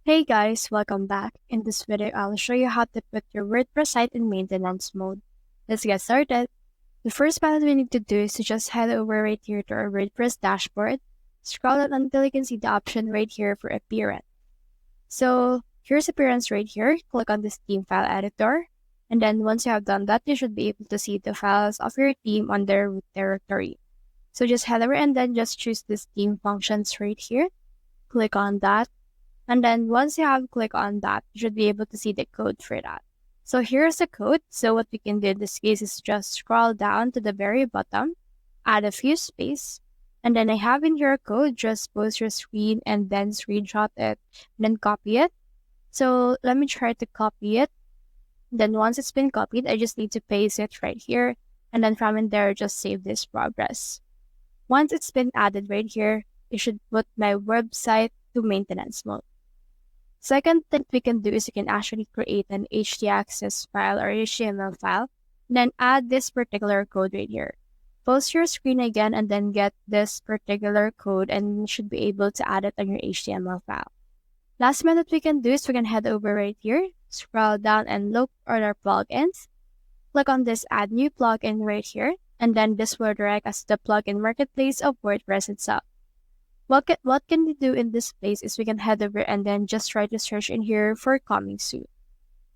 Hey guys, welcome back. In this video, I'll show you how to put your WordPress site in maintenance mode. Let's get started. The first method we need to do is to just head over right here to our WordPress dashboard. Scroll down until you can see the option right here for appearance. So here's appearance right here. Click on this theme file editor. And then once you have done that, you should be able to see the files of your theme on their root directory. So just head over and then just choose this theme functions right here. Click on that. And then once you have clicked on that, you should be able to see the code for that. So here's the code. So what we can do in this case is just scroll down to the very bottom, add a few space, and then I have in here a code, just post your screen and then screenshot it, and then copy it. So let me try to copy it. Then once it's been copied, I just need to paste it right here. And then from in there, just save this progress. Once it's been added right here, you should put my website to maintenance mode. Second thing we can do is you can actually create an htaccess file or HTML file, then add this particular code right here. Post your screen again and then get this particular code and you should be able to add it on your HTML file. Last method we can do is we can head over right here, scroll down and look at our plugins. Click on this add new plugin right here, and then this will direct us to the plugin marketplace of WordPress itself. What can we do in this place is we can head over and then just try to search in here for coming soon.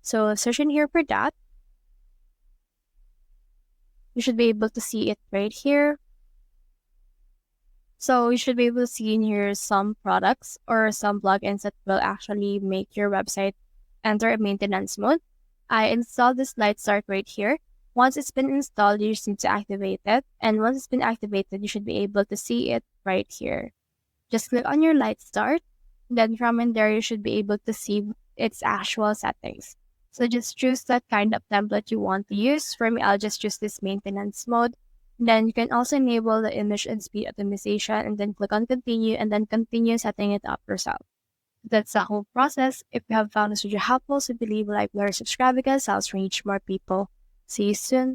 So search in here for that. You should be able to see it right here. So you should be able to see in here some products or some plugins that will actually make your website enter a maintenance mode. I installed this light start right here. Once it's been installed, you just need to activate it. And once it's been activated, you should be able to see it right here. Just click on your light start. Then from in there, you should be able to see its actual settings. So just choose that kind of template you want to use. For me, I'll just choose this maintenance mode. Then you can also enable the image and speed optimization and then click on continue and then continue setting it up yourself. That's the whole process. If you have found this video helpful, so leave a like or subscribe because I'll reach more people. See you soon.